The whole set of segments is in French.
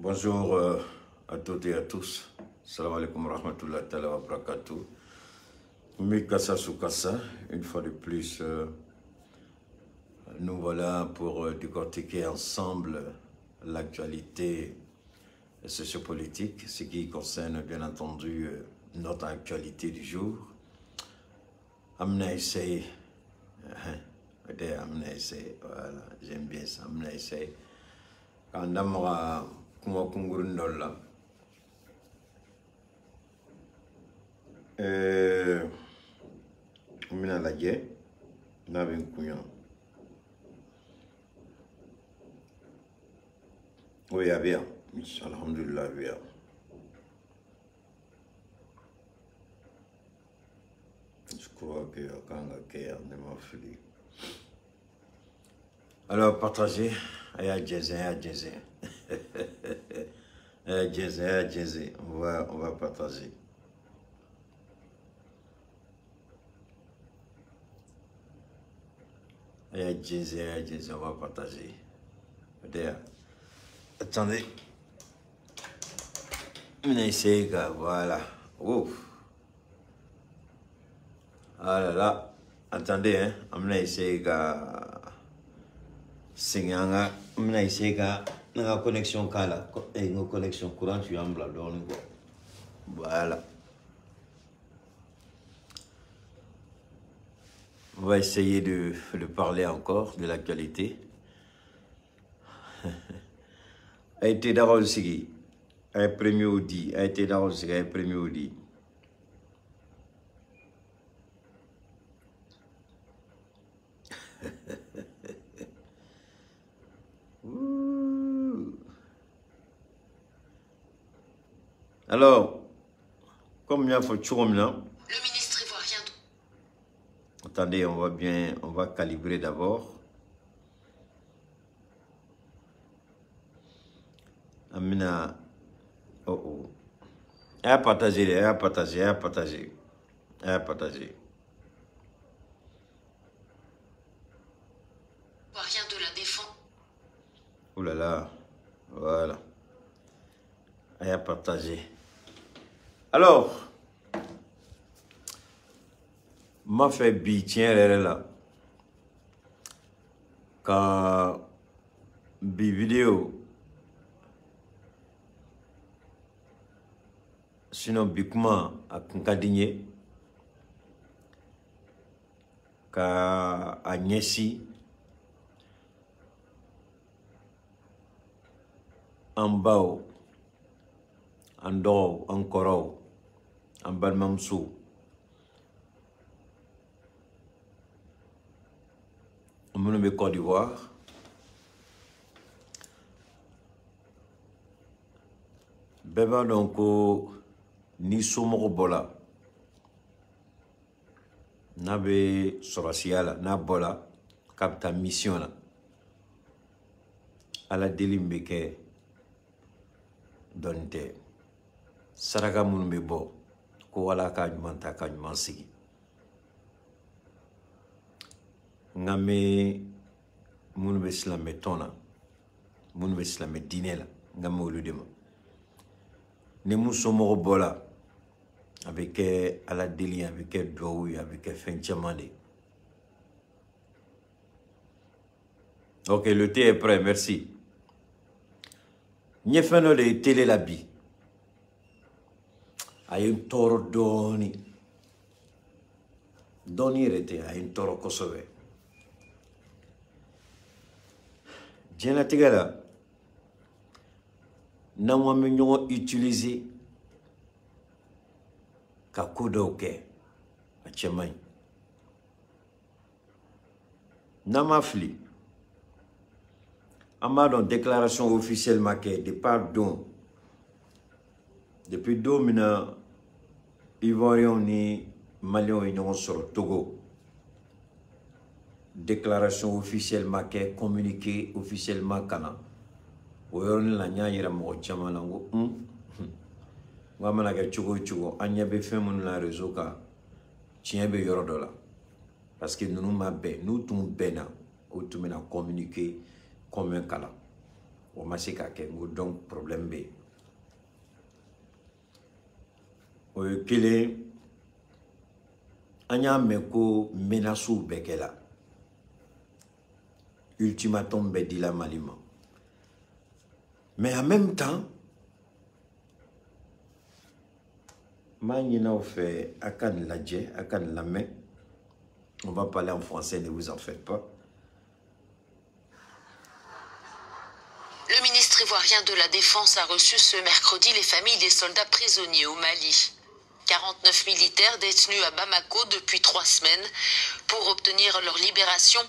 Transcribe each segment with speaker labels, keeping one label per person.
Speaker 1: Bonjour à toutes et à tous. Salam alaikum wa rahmatullahi wa barakatuh. Mikasa Soukassa, une fois de plus, nous voilà pour décortiquer ensemble l'actualité sociopolitique, ce qui concerne bien entendu notre actualité du jour. Amna essaye, voilà, j'aime bien ça, Amna essaye. Quand on kuma kungurin dolla mina lajɛ n'a bɛ kunya oui a bɛ yan alhamdulillah a bɛ yan je crois que a kan ka kɛ yan ne ma fili alors partagez a y'a jɛnsɛn on va partager. On va partager. Attendez. On a essayé, voilà. Ouf. Ah là là. Attendez, hein. On a essayé, on a essayé, la connexion et une connexion courante tu en voilà. On va essayer de parler encore de l'actualité. A été d'abord sigi, a premier audi, a été d'abord sigi, a premier audi. Alors, comme il y a fait le
Speaker 2: ministre ivoirien.
Speaker 1: Attendez, on va calibrer d'abord. Amina, oh. À partager.
Speaker 2: Ivoirien de la défense.
Speaker 1: Oh là là, voilà. À partager. Alors, m'a fait tiens là. Quand vidéo, sinon bikuma à Kankadinye, ka Agnesi, Ambao, Ando, Ankoro, Ambalmamsou. Mon nom est Côte d'Ivoire. Beba donc ni somoro bola. Nabe sorasiala na bola kapta mission la. Ala delimbeke donte. Saraka mun be bo ko wala ka jumanta ka jumansigi. Ngame mun be islamé tona mun be islamé diné la ngame oludema ne musomo bola avec à la déli avec doou avec fin chamande. OK, le thé est prêt, merci. Nyefano de télé la bi ay un toro doni rete ay un toro kosowe. Diana tigala na mo me ñoo utiliser ka kodo ke a chemay na mafli amado déclaration officielle maquée de pardon depuis 2 minutes Ivoiriens ni Maliens ñoo sur Togo. Déclaration officielle maquée, communiqué officiellement kana. Oyon la nya yira mo chama nango wa mana ga chugo anya be femu na réseau ka tien be yoro dola parce que nous m'a be nous tum bena ou tumena communiquer comme un kala o ma se ka kɛ n ko donc problème bɛ yen o ye kelen an y'a mɛn ko menaces bɛɛ kɛla ultimatum bɛɛ dila Mali ma mais en même temps m'a ɲin'aw fɛ a ka nin lajɛ a ka nin lamɛn on va parler en français ne vous en faites pas.
Speaker 2: Le ministre ivoirien de la Défense a reçu ce mercredi les familles des soldats prisonniers au Mali. 49 militaires détenus à Bamako depuis 3 semaines. Pour obtenir leur libération,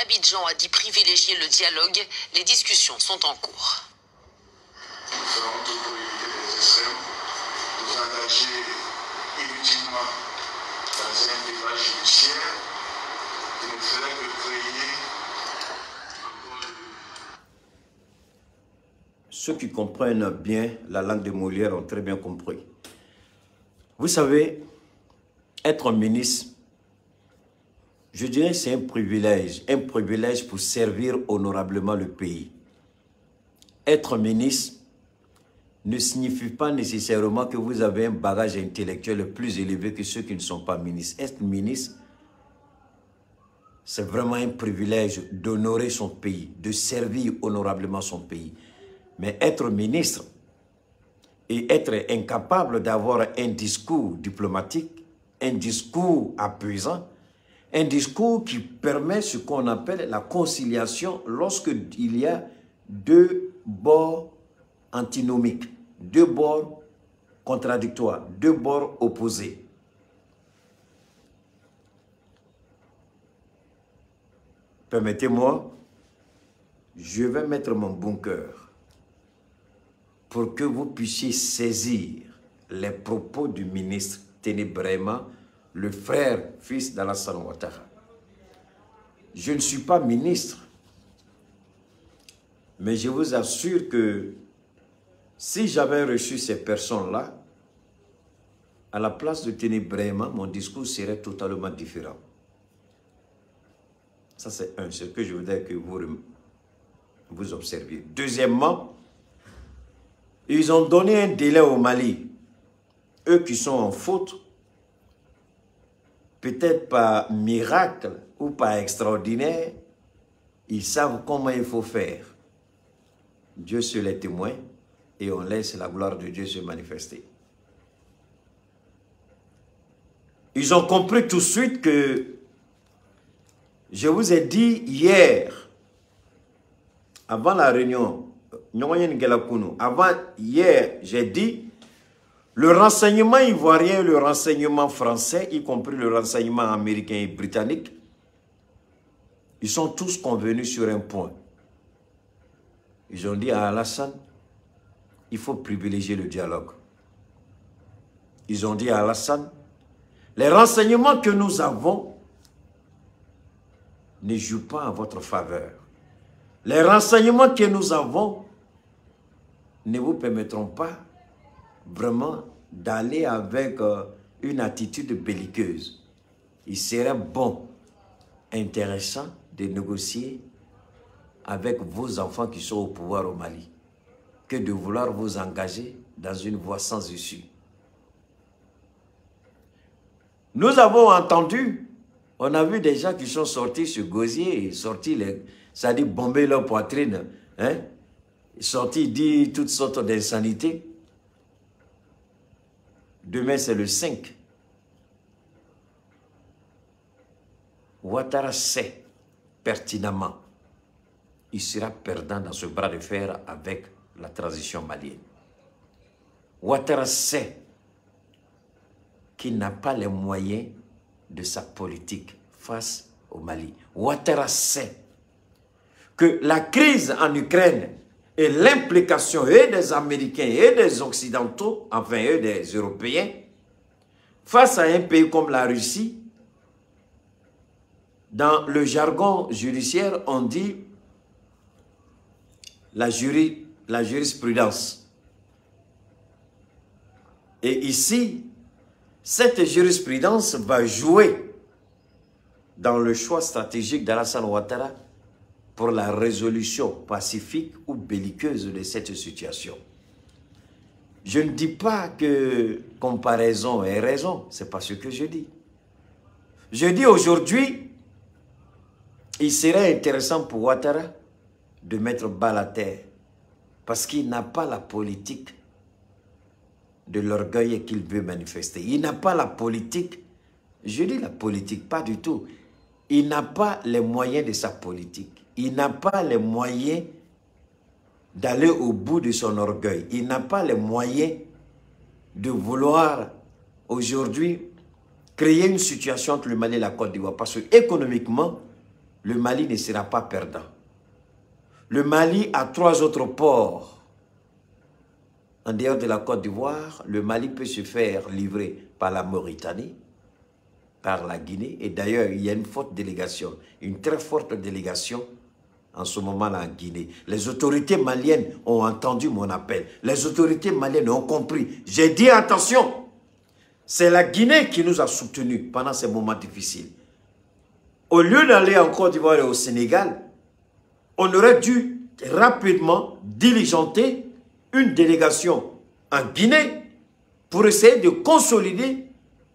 Speaker 2: Abidjan a dit privilégier le dialogue. Les discussions sont en cours.
Speaker 3: Nous ferons tout pour éviter les extrêmes, nous engager inutilement dans un débat judiciaire qui ne ferait que créer encore de...
Speaker 1: Ceux qui comprennent bien la langue de Molière ont très bien compris. Vous savez, être ministre, je dirais c'est un privilège pour servir honorablement le pays. Être ministre ne signifie pas nécessairement que vous avez un bagage intellectuel plus élevé que ceux qui ne sont pas ministres. Être ministre, c'est vraiment un privilège d'honorer son pays, de servir honorablement son pays. Mais être ministre et être incapable d'avoir un discours diplomatique, un discours apaisant, un discours qui permet ce qu'on appelle la conciliation lorsqu'il y a deux bords antinomiques, deux bords contradictoires, deux bords opposés. Permettez-moi, je vais mettre mon bon cœur pour que vous puissiez saisir les propos du ministre Téné Brahima, le frère, fils d'Alassane Ouattara. Je ne suis pas ministre, mais je vous assure que si j'avais reçu ces personnes-là, à la place de Téné Brahima, mon discours serait totalement différent. Ça, c'est ce que je voudrais que vous observiez. Deuxièmement, ils ont donné un délai au Mali. Eux qui sont en faute, peut-être par miracle ou par extraordinaire, ils savent comment il faut faire. Dieu seul est témoin et on laisse la gloire de Dieu se manifester. Ils ont compris tout de suite que je vous ai dit hier, avant la réunion, avant hier, j'ai dit, le renseignement ivoirien, le renseignement français, y compris le renseignement américain et britannique, ils sont tous convenus sur un point. Ils ont dit à Alassane, il faut privilégier le dialogue. Ils ont dit à Alassane, les renseignements que nous avons ne jouent pas en votre faveur. Les renseignements que nous avons ne vous permettront pas vraiment d'aller avec une attitude belliqueuse. Il serait bon, intéressant de négocier avec vos enfants qui sont au pouvoir au Mali que de vouloir vous engager dans une voie sans issue. Nous avons entendu, on a vu des gens qui sont sortis sur Gosier et sortis, ça dit bomber leur poitrine, hein? Sortis, dit toutes sortes d'insanités. Demain, c'est le 5. Ouattara sait pertinemment, il sera perdant dans ce bras de fer avec la transition malienne. Ouattara sait qu'il n'a pas les moyens de sa politique face au Mali. Ouattara sait que la crise en Ukraine et l'implication des Américains et des Occidentaux, enfin et des Européens, face à un pays comme la Russie, dans le jargon judiciaire, on dit la jurisprudence. Et ici, cette jurisprudence va jouer dans le choix stratégique d'Alassane Ouattara pour la résolution pacifique ou belliqueuse de cette situation. Je ne dis pas que comparaison est raison, ce n'est pas ce que je dis. Je dis aujourd'hui, il serait intéressant pour Ouattara de mettre bas la terre parce qu'il n'a pas la politique de l'orgueil qu'il veut manifester. Il n'a pas la politique, je dis la politique, pas du tout. Il n'a pas les moyens de sa politique. Il n'a pas les moyens d'aller au bout de son orgueil. Il n'a pas les moyens de vouloir aujourd'hui créer une situation entre le Mali et la Côte d'Ivoire. Parce que économiquement, le Mali ne sera pas perdant. Le Mali a 3 autres ports. En dehors de la Côte d'Ivoire, le Mali peut se faire livrer par la Mauritanie, par la Guinée. Et d'ailleurs, il y a une forte délégation, une très forte délégation en ce moment-là en Guinée. Les autorités maliennes ont entendu mon appel. Les autorités maliennes ont compris. J'ai dit attention, c'est la Guinée qui nous a soutenus pendant ces moments difficiles. Au lieu d'aller en Côte d'Ivoire et au Sénégal, on aurait dû rapidement diligenter une délégation en Guinée pour essayer de consolider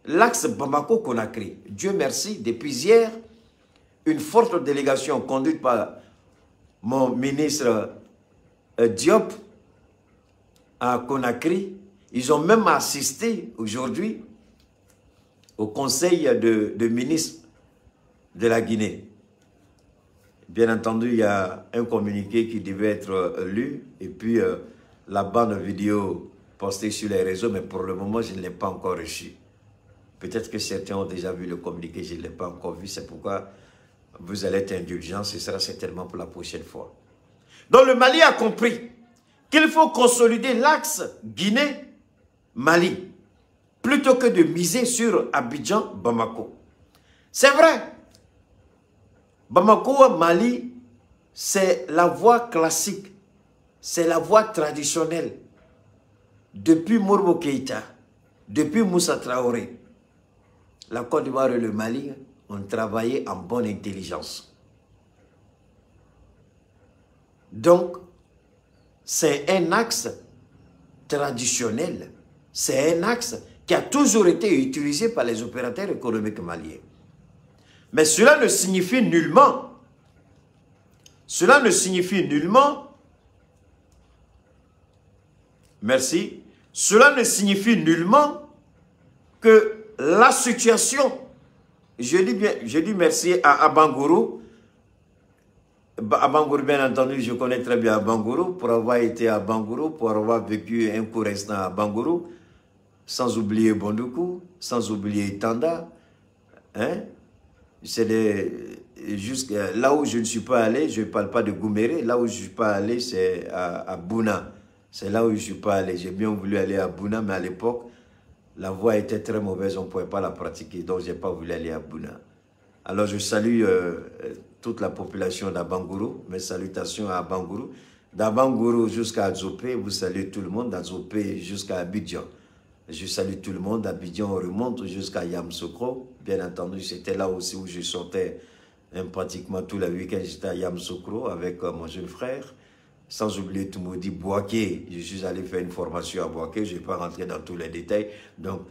Speaker 1: l'axe Bamako-Conakry. Dieu merci, depuis hier, une forte délégation conduite par mon ministre Diop à Conakry. Ils ont même assisté aujourd'hui au conseil de ministres de la Guinée. Bien entendu, il y a un communiqué qui devait être lu et puis la bande vidéo postée sur les réseaux, mais pour le moment, je ne l'ai pas encore reçu. Peut-être que certains ont déjà vu le communiqué, je ne l'ai pas encore vu, c'est pourquoi vous allez être indulgents, ce sera certainement pour la prochaine fois. Donc le Mali a compris qu'il faut consolider l'axe Guinée-Mali plutôt que de miser sur Abidjan-Bamako. C'est vrai, Bamako-Mali, c'est la voie classique, c'est la voie traditionnelle. Depuis Modibo Keïta, depuis Moussa Traoré, la Côte d'Ivoire et le Mali ont travaillé en bonne intelligence. Donc, c'est un axe traditionnel, c'est un axe qui a toujours été utilisé par les opérateurs économiques maliens. Mais cela ne signifie nullement, merci, cela ne signifie nullement que la situation, je dis merci à Abangourou. Abangourou, bien entendu, je connais très bien Abangourou, pour avoir été à Abangourou, pour avoir vécu un court instant à Abangourou, sans oublier Bondoukou, sans oublier Tanda. Hein? C'est là où je ne suis pas allé, je ne parle pas de Gouméré, là où je ne suis pas allé, c'est à Bouna. C'est là où je ne suis pas allé. J'ai bien voulu aller à Bouna, mais à l'époque, la voie était très mauvaise, on ne pouvait pas la pratiquer, donc je n'ai pas voulu aller à Bouna. Alors je salue toute la population d'Abangourou, mes salutations à Abangourou. D'Abangourou jusqu'à Adzopé, vous saluez tout le monde, d'Adzopé jusqu'à Abidjan. Je salue tout le monde, d'Abidjan on remonte jusqu'à Yamoussoukro. Bien entendu, c'était là aussi où je sortais pratiquement tous les week-ends, j'étais à Yamoussoukro avec mon jeune frère. Sans oublier tout le monde dit Bouaké, je suis allé faire une formation à Bouaké, je ne vais pas rentrer dans tous les détails. Donc,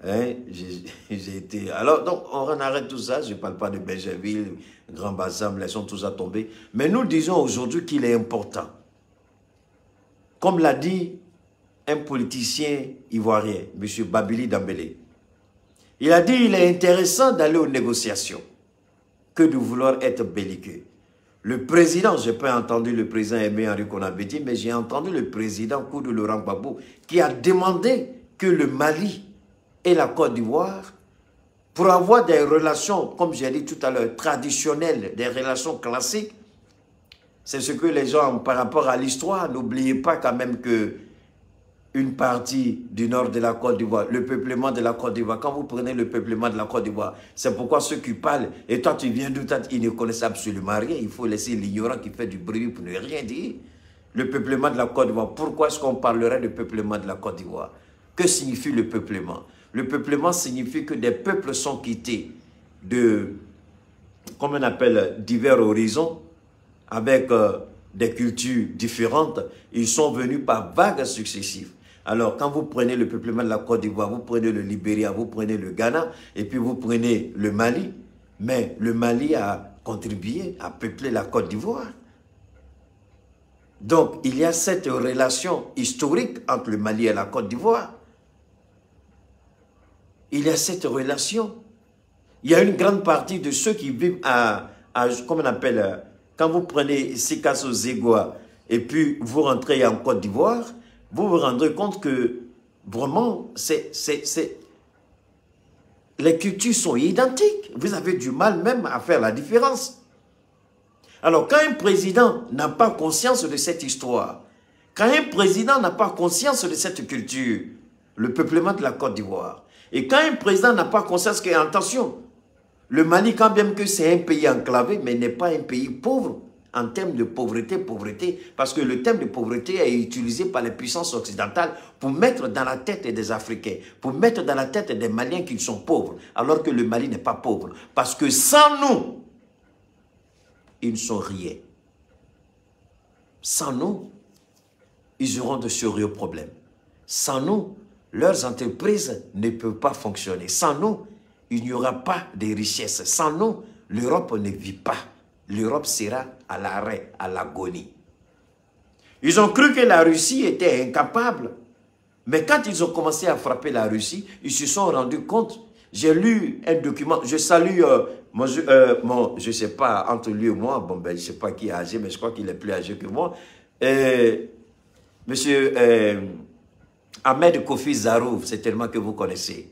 Speaker 1: hein, j'ai été... Alors, donc, on arrête tout ça, je ne parle pas de Benjerville, Grand Bassam, laissons tout ça tomber. Mais nous disons aujourd'hui qu'il est important. Comme l'a dit un politicien ivoirien, M. Babili Dambélé. Il a dit qu'il est intéressant d'aller aux négociations que de vouloir être belliqueux. Le président, je n'ai pas entendu le président Aimé Henri Konabedi, mais j'ai entendu le président Koudou Laurent Gbagbo qui a demandé que le Mali et la Côte d'Ivoire, pour avoir des relations, comme j'ai dit tout à l'heure, traditionnelles, des relations classiques, c'est ce que les gens, par rapport à l'histoire, n'oubliez pas quand même que une partie du nord de la Côte d'Ivoire, le peuplement de la Côte d'Ivoire, quand vous prenez le peuplement de la Côte d'Ivoire, c'est pourquoi ceux qui parlent, et toi tu viens d'où, ils ne connaissent absolument rien, il faut laisser l'ignorant qui fait du bruit pour ne rien dire. Le peuplement de la Côte d'Ivoire, pourquoi est-ce qu'on parlerait de peuplement de la Côte d'Ivoire? Que signifie le peuplement? Le peuplement signifie que des peuples sont quittés de, comme on appelle, divers horizons, avec des cultures différentes, ils sont venus par vagues successives. Alors, quand vous prenez le peuplement de la Côte d'Ivoire, vous prenez le Libéria, vous prenez le Ghana, et puis vous prenez le Mali, mais le Mali a contribué à peupler la Côte d'Ivoire. Donc, il y a cette relation historique entre le Mali et la Côte d'Ivoire. Il y a cette relation. Il y a une grande partie de ceux qui vivent comment on appelle, quand vous prenez Sikasso Zegwa et puis vous rentrez en Côte d'Ivoire, vous vous rendrez compte que vraiment, les cultures sont identiques. Vous avez du mal même à faire la différence. Alors, quand un président n'a pas conscience de cette histoire, quand un président n'a pas conscience de cette culture, le peuplement de la Côte d'Ivoire, et quand un président n'a pas conscience que, attention, le Mali, quand même que c'est un pays enclavé, mais n'est pas un pays pauvre, en termes de pauvreté, parce que le terme de pauvreté est utilisé par les puissances occidentales pour mettre dans la tête des Africains, pour mettre dans la tête des Maliens qu'ils sont pauvres, alors que le Mali n'est pas pauvre. Parce que sans nous, ils ne sont rien. Sans nous, ils auront de sérieux problèmes. Sans nous, leurs entreprises ne peuvent pas fonctionner. Sans nous, il n'y aura pas de richesse. Sans nous, l'Europe ne vit pas. L'Europe sera à l'arrêt, à l'agonie. Ils ont cru que la Russie était incapable. Mais quand ils ont commencé à frapper la Russie, ils se sont rendus compte. J'ai lu un document, je salue, je ne sais pas, entre lui et moi, bon ben je ne sais pas qui est âgé, mais je crois qu'il est plus âgé que moi. Monsieur Ahmed Kofi Zarou, c'est tellement que vous connaissez.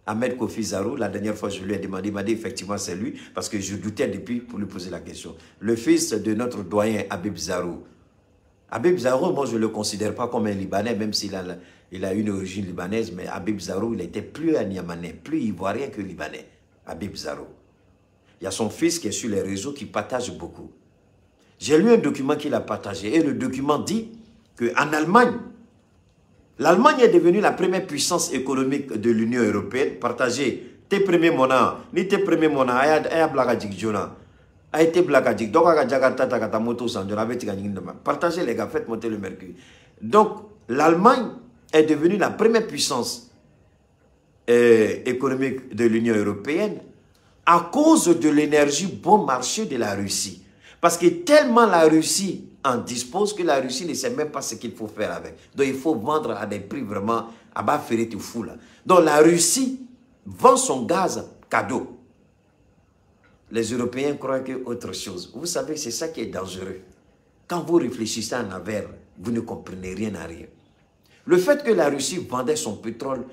Speaker 1: Ahmed Kofi Zarou, la dernière fois je lui ai demandé, il m'a dit effectivement c'est lui, parce que je doutais depuis pour lui poser la question. Le fils de notre doyen Habib Zarou. Habib Zarou, moi je ne le considère pas comme un Libanais, même s'il a une origine libanaise, mais Habib Zarou, il était plus un Yamanais, plus ivoirien que Libanais. Habib Zarou. Il y a son fils qui est sur les réseaux qui partage beaucoup. J'ai lu un document qu'il a partagé, et le document dit qu'en Allemagne, l'Allemagne est devenue la première puissance économique de l'Union européenne. Partagez tes premiers monnaies, ni tes premiers monnaies, aya blagadik jona, a été blagadik. Donc partagez les gars, faites monter le mercure. Donc l'Allemagne est devenue la première puissance économique de l'Union européenne à cause de l'énergie bon marché de la Russie. Parce que tellement la Russie en dispose que la Russie ne sait même pas ce qu'il faut faire avec. Donc il faut vendre à des prix vraiment à bas ferré tout fou là. Donc la Russie vend son gaz cadeau. Les Européens croient que autre chose. Vous savez, c'est ça qui est dangereux. Quand vous réfléchissez en envers, vous ne comprenez rien à rien. Le fait que la Russie vendait son pétrole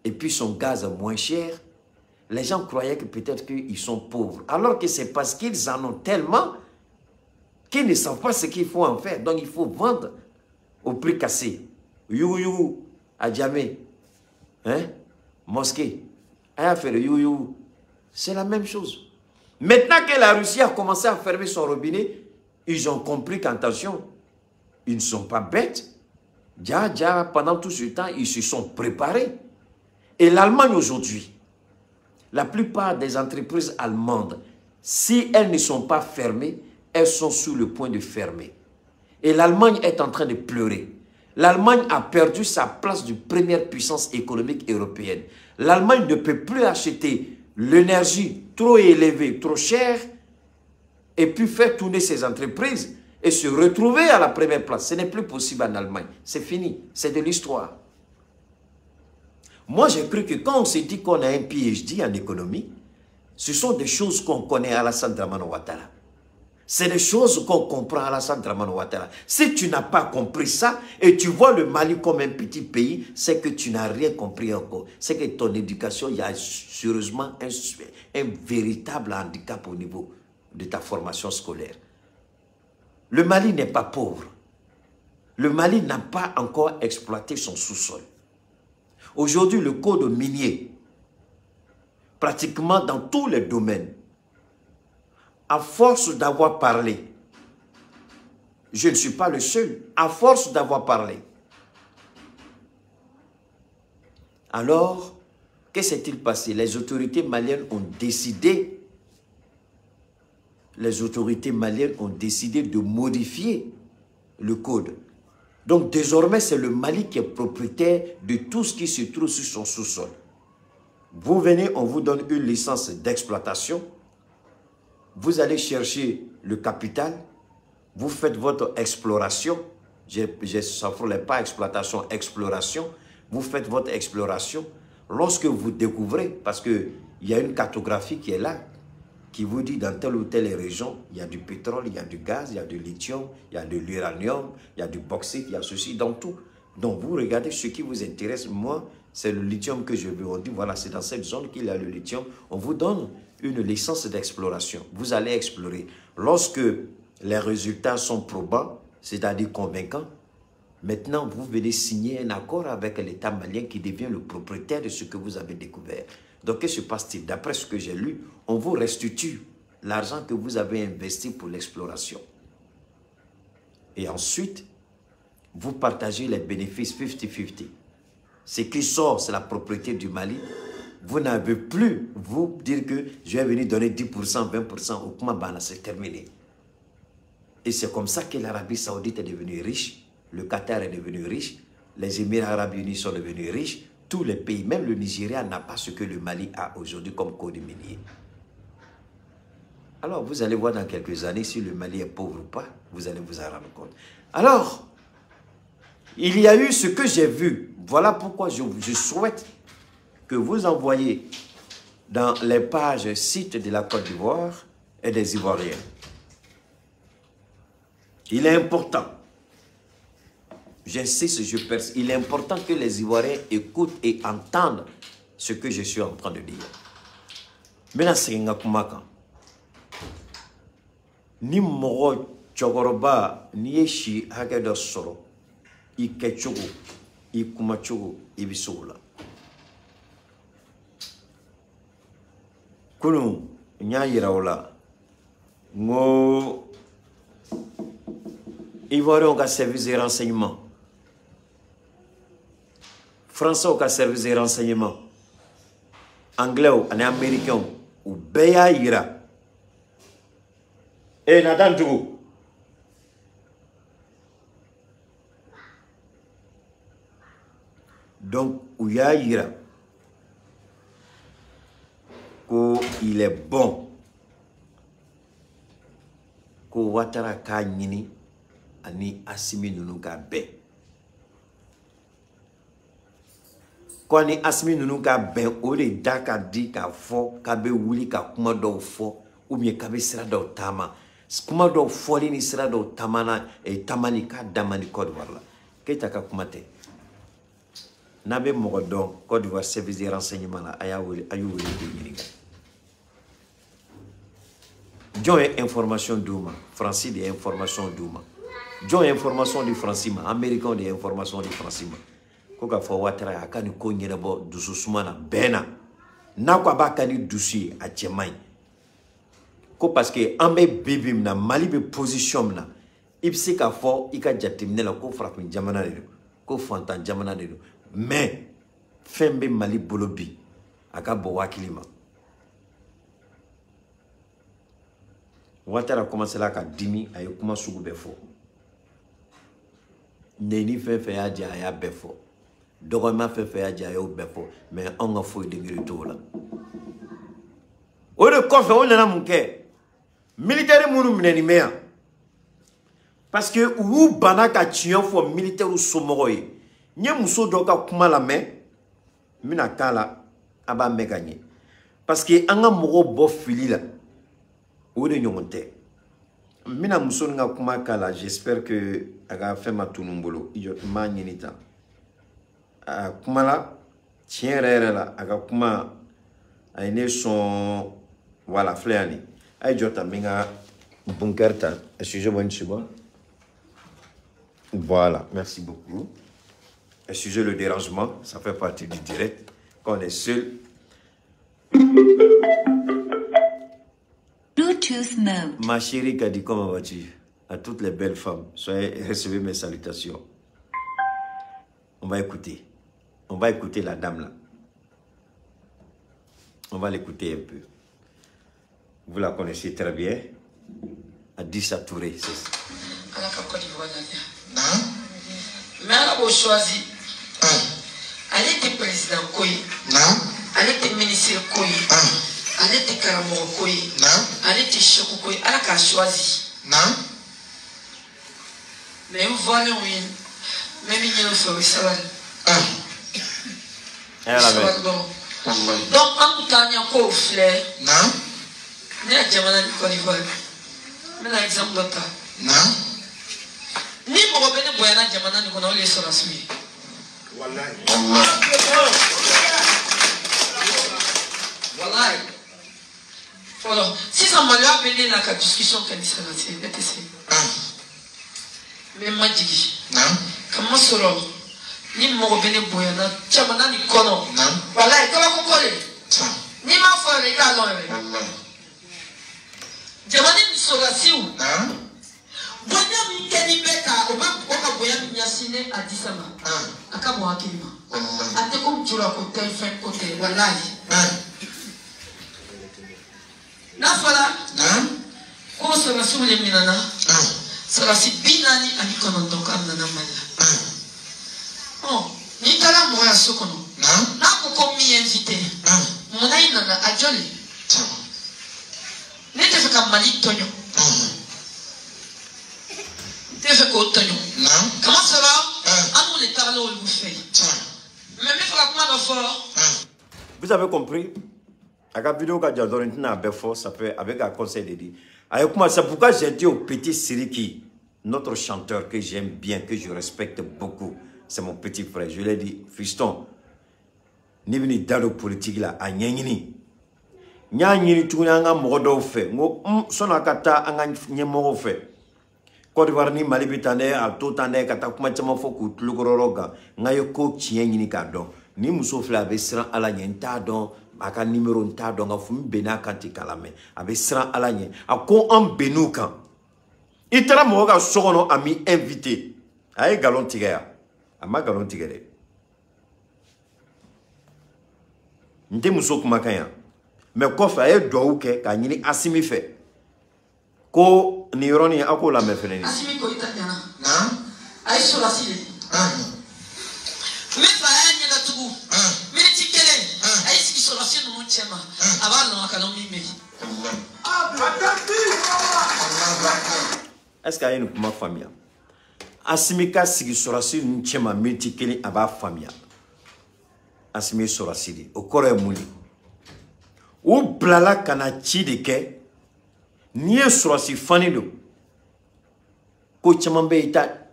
Speaker 1: et puis son gaz moins cher, les gens croyaient que peut-être qu'ils sont pauvres. Alors que c'est parce qu'ils en ont tellement qu'ils ne savent pas ce qu'il faut en faire. Donc il faut vendre au prix cassé. You, à jamais. Hein? Mosquée. C'est la même chose. Maintenant que la Russie a commencé à fermer son robinet, ils ont compris qu'attention, ils ne sont pas bêtes. Déjà, pendant tout ce temps, ils se sont préparés. Et l'Allemagne aujourd'hui, la plupart des entreprises allemandes, si elles ne sont pas fermées, elles sont sur le point de fermer. Et l'Allemagne est en train de pleurer. L'Allemagne a perdu sa place de première puissance économique européenne. L'Allemagne ne peut plus acheter l'énergie trop élevée, trop chère, et puis faire tourner ses entreprises et se retrouver à la première place. Ce n'est plus possible en Allemagne. C'est fini. C'est de l'histoire. Moi, j'ai cru que quand on s'est dit qu'on a un PhD en économie, ce sont des choses qu'on connaît à Alassane Dramane Ouattara. C'est des choses qu'on comprend à Alassane Dramane Ouattara. Si tu n'as pas compris ça et tu vois le Mali comme un petit pays, c'est que tu n'as rien compris encore. C'est que ton éducation, il y a sérieusement un véritable handicap au niveau de ta formation scolaire. Le Mali n'est pas pauvre. Le Mali n'a pas encore exploité son sous-sol. Aujourd'hui, le code minier, pratiquement dans tous les domaines, à force d'avoir parlé, je ne suis pas le seul, à force d'avoir parlé, alors, que s'est-il passé? Les autorités maliennes ont décidé les autorités maliennes ont décidé de modifier le code. Donc désormais, c'est le Mali qui est propriétaire de tout ce qui se trouve sur son sous-sol. Vous venez, on vous donne une licence d'exploitation. Vous allez chercher le capital. Vous faites votre exploration. Ça ne voulait pas exploitation, exploration. Vous faites votre exploration. Lorsque vous découvrez, parce qu'il y a une cartographie qui est là, qui vous dit dans telle ou telle région, il y a du pétrole, il y a du gaz, il y a du lithium, il y a de l'uranium, il y a du bauxite, il y a ceci, dans tout. Donc vous regardez ce qui vous intéresse. Moi, c'est le lithium que je veux. On dit, voilà, c'est dans cette zone qu'il y a le lithium. On vous donne une licence d'exploration. Vous allez explorer. Lorsque les résultats sont probants, c'est-à-dire convaincants, maintenant, vous venez signer un accord avec l'État malien qui devient le propriétaire de ce que vous avez découvert. Donc, qu'est-ce qui se passe-t-il? D'après ce que j'ai lu, on vous restitue l'argent que vous avez investi pour l'exploration. Et ensuite, vous partagez les bénéfices 50-50. Ce qui sort, c'est la propriété du Mali. Vous n'avez plus, vous, dire que je vais venir donner 10%, 20% au Kumabana, c'est terminé. Et c'est comme ça que l'Arabie Saoudite est devenue riche, le Qatar est devenu riche, les Émirats Arabes Unis sont devenus riches, tous les pays, même le Nigeria n'a pas ce que le Mali a aujourd'hui comme code minier. Alors, vous allez voir dans quelques années si le Mali est pauvre ou pas, vous allez vous en rendre compte. Alors, il y a eu ce que j'ai vu. Voilà pourquoi je souhaite que vous envoyiez dans les pages sites de la Côte d'Ivoire et des Ivoiriens. Il est important, j'insiste, je persiste, il est important que les Ivoiriens écoutent et entendent ce que je suis en train de dire. Maintenant, c'est un kumaka. Ni moro chogoroba ni yeshi hagedo soro. I kechogo, I kumachogo, I bisola. Kunu nyayiraola ngo Ivoiriens au service de renseignement, Français au service de renseignement, Anglais ou Américain ou Beya ira. Et Nadantou. Donc, Ouya ira. Il est bon. Ko Ouattara Kanyini. Ani Assimi Nounou ka ben. Quand ni Assimi Nounou ka ben, ou de daka di ka fo, ka be wuli ka kuma do fo, ou bien ka be sira do tama. Kuma do fo li ni sira do tamana e tamani ka damani Côte d'Ivoire la. Keita ka kuma te. Nabe mogodon Côte d'Ivoire service de renseignement la ayu wuli de nyiniga. John information douma, Francis des informations douma. John information du Francima, Américain des informations du Francima. Koka fo Ouattara akani ko nyelebo dusu sumana bena. Na kwa bakani dusi a Tchemay. Ko parce que ambe bibim na Mali be position na. Ipsi ka fo ika jatimne la ko frappin jamana de ko fantan jamana de. Mais fembe Mali bolobi aka bo wakilima. Ouattara commencé là ka dimi ay kuma sugu be fo. Neni fait à Djaya Befo. Dorama fait à Djaya Befo. Mais on a fait des retours là. Au de coffre, on a mon cœur. Militaire mounou mnémea. Parce que ou banaka tiyon fo militaire ou somoroye. Nye mousso doka kuma la main. Mina kala aba meganye. Parce que anga moro bo fili la. Ou de nyonte. Mina mousso nga kuma kala. J'espère que aga fait ma tunumbolo ijo manyenita kuma la tien rere la aga kuma aine son voilà fléani ay jota minga bunkerta excusez-moi une seconde voilà merci beaucoup excusez le dérangement ça fait partie du direct quand on est seul. Bluetooth mode. Ma chérie Kadi, comment vas-tu? À toutes les belles femmes, soyez recevez mes salutations. On va écouter. On va écouter la dame là. On va l'écouter un peu. Vous la connaissez très bien. Adissa Touré, c'est ça.
Speaker 4: À la Côte d'Ivoire, mais elle a choisi. Elle était président Koyi. Elle était ministre Koyi. Elle était Karamo Koyi. Elle était Chokou Koyi. Elle a choisi. Mais vous voyez, oui. Même il y a un feu, ça va. Donc, en tout temps, il y a encore au flair. Il y a Djamana du Côte d'Ivoire. Mais l'exemple de ça. Ni pour revenir Boyana Djamana, nous connaissons les solasmi. Voilà. Alors, si ça m'a l'air béni la discussion qu'elle s'est lancée, mais m'a dit, comment sera ni mon béni Boyana, Djamana ni kono. Voilà, et comment vous connaissez? Ni ma foi, les gars, non. Djamana ni solasmi ou? Boya mi keni beka oka boya mi yasine adisama akabo hakima ate kom jura ko tel fen côté wallahi na fala ko so na sule minana sala si binani ani kono donc amna na mala oh ni kala mo ya sokono na ko ko mi invité mona ina na ajoli ne te feka mali tonyo comment ça va?
Speaker 1: Vous avez compris? Avec la vidéo que j'ai donnée ça peut avec un conseil de dire. Avec moi, c'est pourquoi j'ai dit au petit Siriki, notre chanteur que j'aime bien, que je respecte beaucoup. C'est mon petit frère. Je lui ai dit, fiston, ni venu dans le politique là, à Nyangini. Nyangini, tu n'as pas de fait. Son akata, anga nyemoro fait. Côte d'Ivoire ni Mali bitane a tout ane kata kuma chama foku tulugororoga ngayo ko chien ni kadon ni muso fla be sran ala nye nta don aka numéro nta don nga fumi bena kanti kalame abe sran ala nye ako am benu kan itara mo ga sogono ami invité ay galon tigaya ama galon tigere nte muso kuma kanya me kofa ay do ke ka nyini asimi fe ko ni yoroni ako la mefeleni
Speaker 4: asimi ko itanyana ay sola sile me fa anya da tugu me tikele ay siki sola sile no chema abalo akalo mimi
Speaker 1: est-ce qu'il y a une famille asimi ka siki sola sile no chema me tikele aba famille asimi sola sile o kore muli ou blala kana chi de ke ni est sur si fani do ko chamambe ita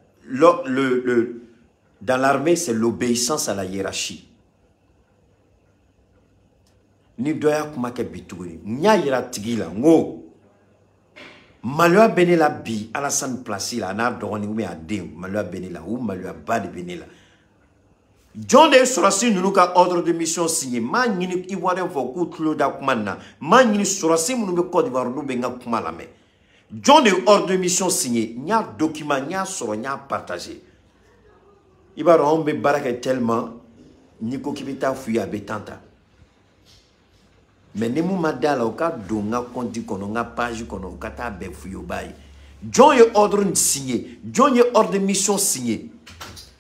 Speaker 1: dans l'armée c'est l'obéissance à la hiérarchie ni doya kuma ke bituguri nya yira tigila ngo malwa benela bi Alassane Placi la na dogoni ou a dem malwa benela ou malwa bad benela John de Sorasi nous ka ordre de mission signé ma nyini ivoirien fo ku tlo da kumana ma nyini Sorasi nous be Côte d'Ivoire nous be nga kumala me John de ordre de mission signé nya document nya soro nya partagé ibaro on be baraka tellement ni ko kibita fuya betanta mais ne mu madala o ka do nga konti kono nga page kono ka ta be fuyo bayi John de ordre signé John de ordre de mission signé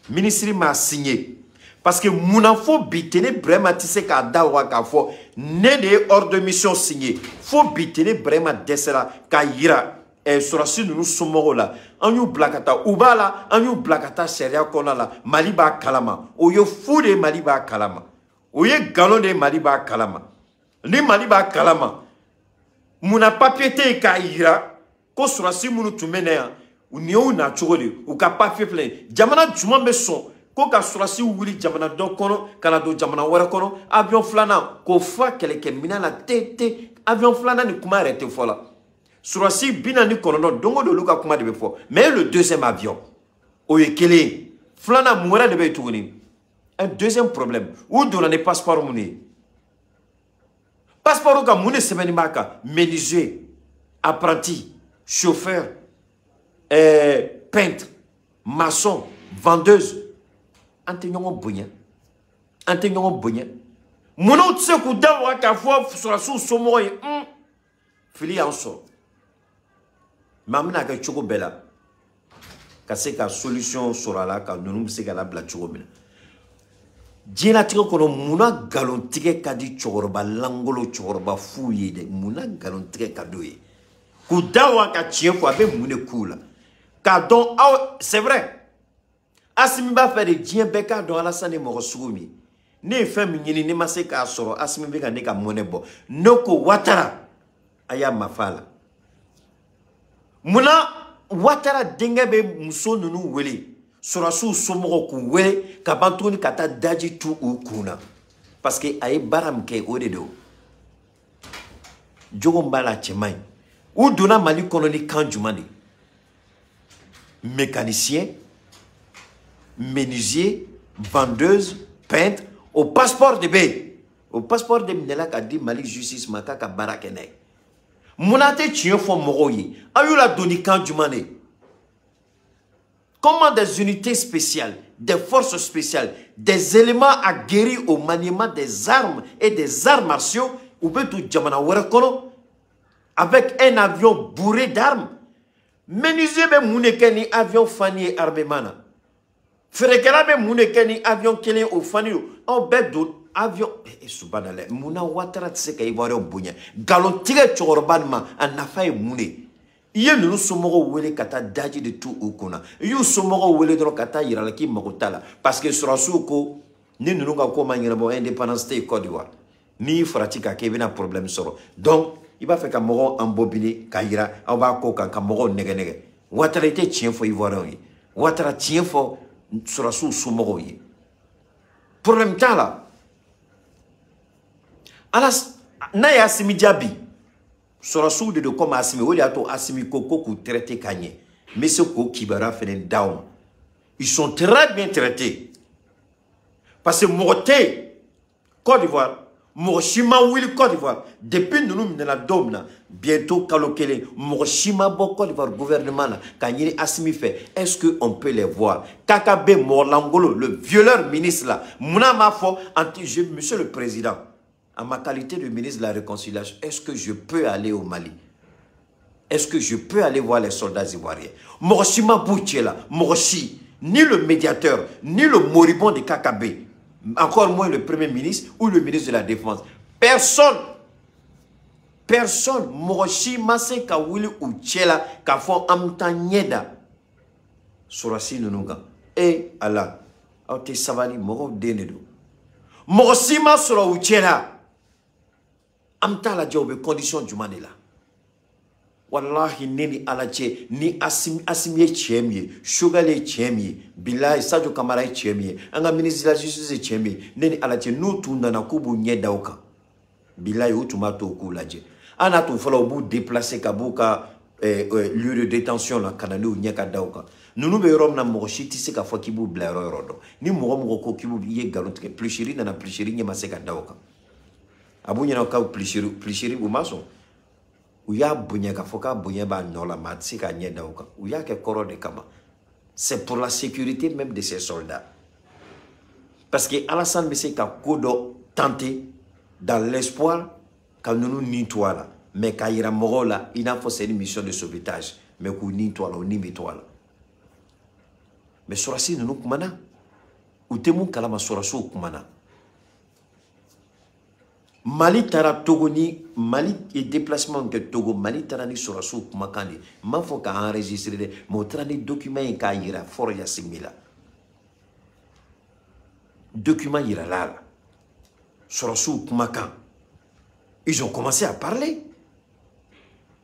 Speaker 1: ministre m'a signé parce que mon faut bitene vraiment tisse ka dawa ka fo ne de hors de mission signé faut bitene vraiment desela ka yira e sorasi nous sommo la anyu blakata ubala anyu blakata seria kona la maliba kalama oyo fude maliba kalama oye galon de maliba kalama ni maliba kalama muna papier te ka yira ko sorasi munu tumene ni o na chogoli u ka papier plein jamana juma be son ko ka Sorasi wuli jamana do kono kana do jamana wara kono avion flana ko fa keleke minana tete avion flana ni kuma arrêté fola Sorasi bina ni kono no dongo do luka kuma de be fo mais le deuxième avion oyekele flana muera de be tuguni un deuxième problème où do na passeport muni passeport ka muni semeni maka menuisier apprenti chauffeur peintre maçon vendeuse ante nyongo bonya mono tse ku dawa ka fo Sorasi somo ye fili en so mais amina ka choco bela ka se ka solution sura la ka nunu se ka la bla choco mina jina tiko kono muna galon tike ka di chogorba langolo chogorba fuye de muna galon tike ka doye ku dawa ka chien fo abe mune kula ka don c'est vrai Asimi ba faire de dien beka don Alassane Moro Sougoumi. Ne fait mignini ne masse ka soro Asimi beka ne ka monebo. Noko Ouattara aya mafala. Muna Ouattara dengebe muso nunu wele. Sorasu somoro ku wele ka bantoni kata daji tu u kuna. Parce que aye baram ke odedo. Jogombala chemai. Ou dona Mali koloni kanjumani. Mécanicien, menuisier, vendeuse, peintre, au passeport de B. Au passeport de Minela qui a dit Mali justice makaka barakene. Mounate tient font moroyi. Ayou la doni quand du mané. Comment des unités spéciales, des forces spéciales, des éléments aguerris au maniement des armes et des arts martiaux, ou peut tout jamana warakono, avec un avion bourré d'armes. Menuisier be mounekeni avion fani armemana. Ferekela be mounekeni avion kelen au fani au bedo avion subhanallah muna Ouattara tseka ivoire bunya galon tige chorbanma anafa moune iye nunu somogo wele kata daji de tout ukuna yu somogo wele dro kata yiralaki makotala parce que surasuko ni nunu ga ko manyira bo indépendance te Côte d'Ivoire ni fratika ke bina problème soro donc il va faire ka mogo embobiner kayira on va ko ka mogo nege Ouattara était tien fo ivoire yi Ouattara tien fo surasu somogo yi problème ta là alas na ya Asimi Diaby surasu de comme Asimi woli ato Asimi koko ku traité kanye mais ce ko kibara fenen down ils sont très bien traités parce que Moroté Côte d'Ivoire Moroshima Willy Côte d'Ivoire depuis nous nous la domna bientôt kalokele Moroshima bo Côte d'Ivoire gouvernement là kanyini Asimi fait est-ce que on peut les voir Kakabe Morlangolo le violeur ministre là muna ma fo anti monsieur le président à ma qualité de ministre de la Réconciliation, est-ce que je peux aller au Mali? Est-ce que je peux aller voir les soldats ivoiriens? Moroshima Bouchela, Moroshi, ni le médiateur, ni le moribond de Kakabe, encore moins le premier ministre ou le ministre de la Défense. Personne, Moroshima Seka Willy Uchela, Kafon Amtanyeda, Sorasi Nununga. Et Allah, Aute Savali, Moro Denedo. Moroshima Sora Uchela. Amta la jobe condition du manela. Wallahi nini alache ni asimiye chemie, shugale chemie, billahi Sadio Kamara chemie, anga ministre de la justice chemie, nini alache nous tunda na kubu nyeda oka. Billahi utumato okulaje. Ana tu fala obu déplacer kabuka lieu de détention la kananu nyaka daoka. Nous be rom na moshi tise ka fwa kibu blero rodo. Ni mo ko kibu ye galonte pluchiri na pluchiri nyama seka daoka. Abunya na ka plishiri umaso uya bunya ka foka bunya ba nola matsika nyeda uka uya ke koro de kama c'est pour la sécurité même de ces soldats parce que Alassane Messe ka kodo tenté dans l'espoir ka nous nitwa là mais ka ira mogola il a fait une mission de sauvetage mais ku nitwa là ni mitwa mais surasi nous kumana utemu kala ma surasu kumana Mali tara Togo ni Mali et déplacement que Togo Mali tara ni surasu kumakandi ma faut ka enregistrer mo trani document ka ira for ya simila document ira là surasu kumakan ils ont commencé à parler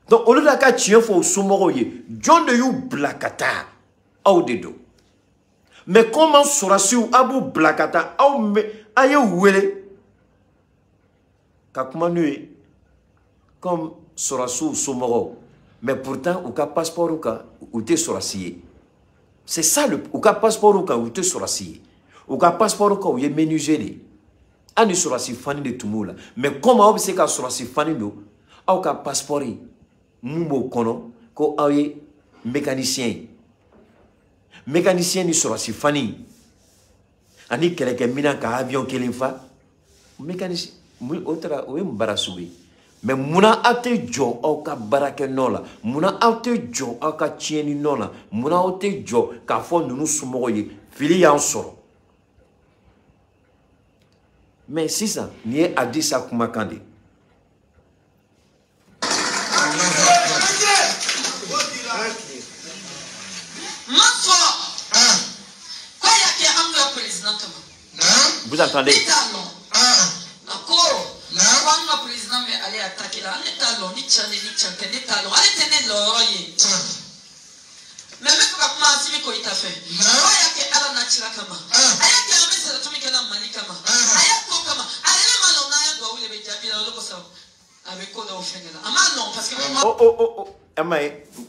Speaker 1: donc au lieu de ka tien fo somoro ye John de you blakata au dedo mais comment surasu abu blakata au me aye wele comme Sorasu Somoro, mais pourtant, ou ka passeport ou te Sorasié. C'est ça le ou ka passeport ou te Sorasié. Ou ka passeport ou ye menuisier. Ani Sorasi fani de Tumula. Mais comment on sait ka Sorasi fani do? Ou ka passeport mumbo kono ko aye mécanicien. Mécanicien ni Sorasi fani. Ani keleke mina ka avion kelinfa. Mécanicien. Autre oui m'barasoué mais muna ate jo au ka barake nola muna ate jo au ka tieni nola muna ate jo ka fo nunu sumoye fili yan soro mais si ça ni Adissa Kumakande vous entendez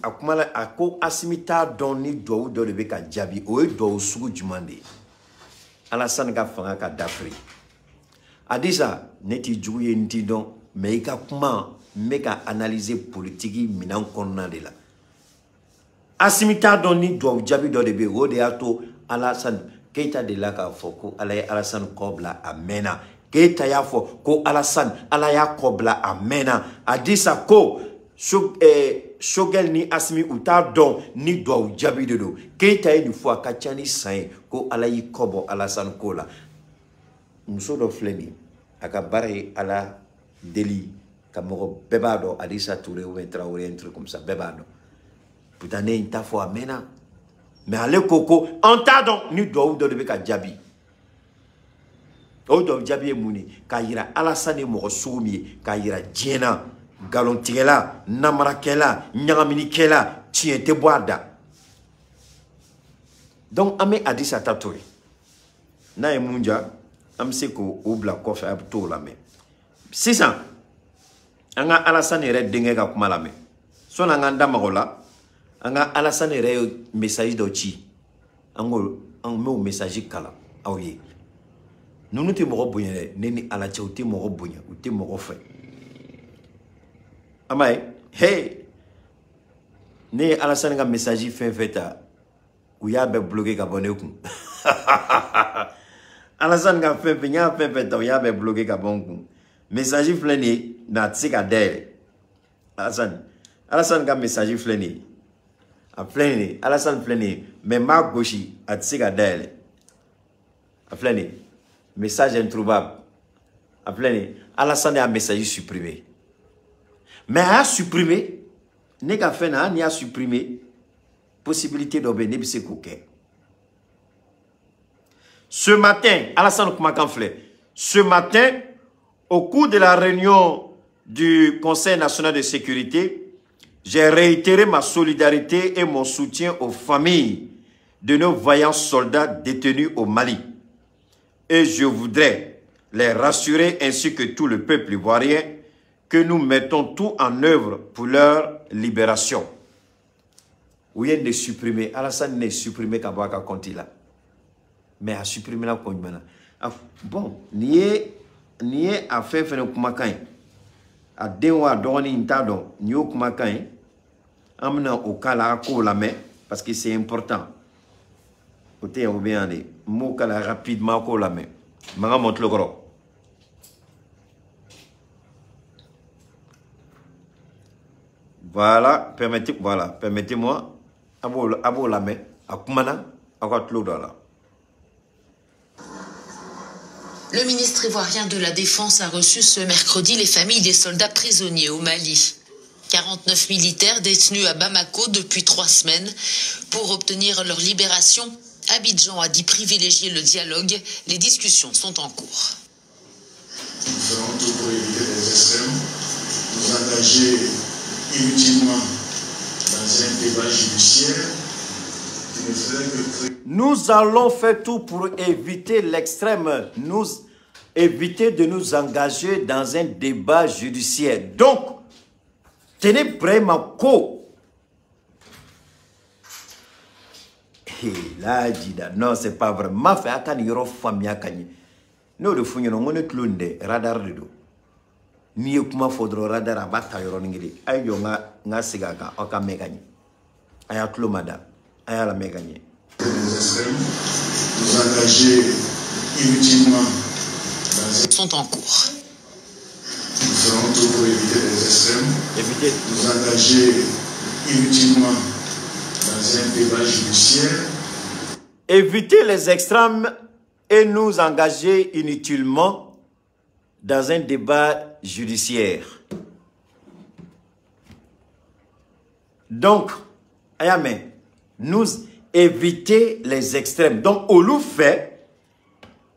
Speaker 1: akumala ako asimita doni do de be ka jabi o do sugu jumande Alassane ka fanga ka dafri Adissa neti juguye nti don mais ka kuma me ka analyser politique minan konna de la asimita doni do jabi do de be o de ato Alassane Keita de la ka foko alay Alassane Kobla amena Keita ya fo ko Alassane alaya Kobla amena Adissa ko Shogel ni asimi uta don ni do jabi de do Keita e ni fo akachani sain ko alayi kobo Alassane Kola muso do fleni aka bare ala deli kamogo bebado Adissa Touré ou Traoré un truc comme ça bebado putane inta fo amena mais ale koko antadon ni do de be ka jabi o do jabi e muni ka yira Alassane mo soumi ka yira jena galon tigela namarakela nyagamini kela tiente boada donc ame Adissa Touré na e munja am se ko obla kofa ab to la me 600 anga Alassane re denge ka kuma la me so na nganda magola anga Alassane re message do chi angol ang me message kala awye nunu te mo bonya neni ala chauti mo bonya uti mo fe amay hey ne Alassane ka message fin feta ou ya be bloqué ka boneku Alassane ka fin nya fin feta ou ya be bloqué ka bonku message fleni na tsika dele Alassane ka message fleni a fleni Alassane fleni mais ma gauche a tsika dele a fleni message introuvable a fleni Alassane a message supprimé. Mais a supprimé, n'est qu'à faire n'a a supprimé possibilité d'obéir ce coquet. Ce matin, Alassane Kumakanfle, ce matin, au cours de la réunion du Conseil national de sécurité, j'ai réitéré ma solidarité et mon soutien aux familles de nos vaillants soldats détenus au Mali. Et je voudrais les rassurer ainsi que tout le peuple ivoirien que nous mettons tout en œuvre pour leur libération. Oui, il est supprimé. Alassane n'est supprimé qu'à voir qu'à compter là. Mais à supprimer la conjumana. Bon, nié à faire un kumakan. À denwa doni intado, nié kumakan. Amena au kala ako la main parce que c'est important. Côté on vient aller. Mou kala rapidement ako la main. Manga monte le gros. Voilà, permettez-moi, abo la main, à Koumana, à Guadeloupe.
Speaker 2: Le ministre ivoirien de la Défense a reçu ce mercredi les familles des soldats prisonniers au Mali. 49 militaires détenus à Bamako depuis 3 semaines. Pour obtenir leur libération, Abidjan a dit privilégier le dialogue. Les discussions sont en cours.
Speaker 3: Nous ferons tout pour éviter les extrêmes, nous engager inutilement dans un débat judiciaire qui ne ferait que créer.
Speaker 1: Nous allons faire tout pour éviter l'extrême, éviter de nous engager dans un débat judiciaire. Donc, tenez vraiment co. Là, non, c'est pas vrai. Ma fait à Yoro Famia Kanye. Nous, le fouillons, on est clown de radar de dos. Ni kuma fodro radar abata yoro ngiri ayo nga sigaka oka meganye aya klomada aya la meganye
Speaker 3: nous engager inutilement
Speaker 2: sont en cours.
Speaker 3: Nous ferons tout pour éviter les extrêmes,
Speaker 1: Éviter.
Speaker 3: nous engager inutilement dans un débat judiciaire.
Speaker 1: Éviter les extrêmes et nous engager inutilement dans un débat judiciaire. Donc, ayame, nous éviter les extrêmes. Donc, Olu fait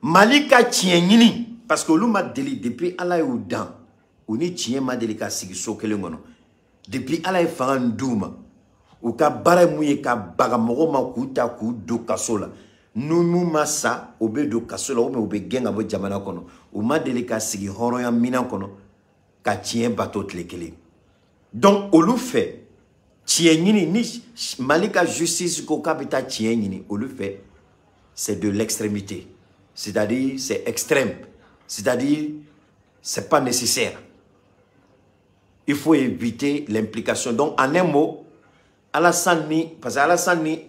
Speaker 1: Malika Tienini. Parce que Olu m'a déli depuis Allah ou dan. Oni Tien m'a déli ka sigi so kelengono. Depuis Allah fan douma. Ou ka bare mouye ka bagamogo ma kuta ku do kasola. Nous massa obe do kasola ou obe genga bo jamana kono. Ou m'a déli ka sigi horo ya mina kono. Ka Tien bateau tlekele. Donc, Olu fait Tienini ni Malika justice ko kapita Tienini. Olu fait c'est de l'extrémité. C'est-à-dire, c'est extrême. C'est-à-dire, c'est pas nécessaire. Il faut éviter l'implication. Donc, en un mot, Alassane ni, parce que Alassane ni,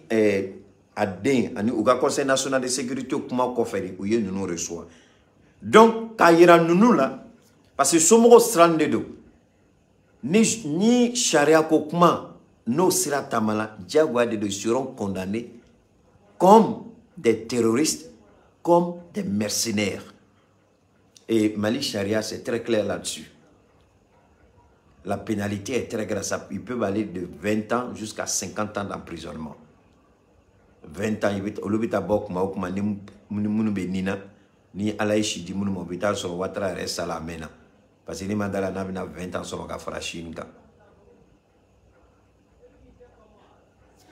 Speaker 1: au Conseil national de sécurité, comment on fait, où il nous reçoit. Donc, quand il y a nous là, parce que sommes strandés de ni charia kokuma, nos sira tamala, diagwa de seront condamnés comme des terroristes, comme des mercenaires. Et Mali Charia, c'est très clair là-dessus. La pénalité est très grave. Ils peuvent aller de 20 ans jusqu'à 50 ans d'emprisonnement. 20 ans, ni Alaïchi di Mounou Mobital sur Ouattara reste à la mena. Parce que ni Mandala n'a 20 ans sur la Farachinka.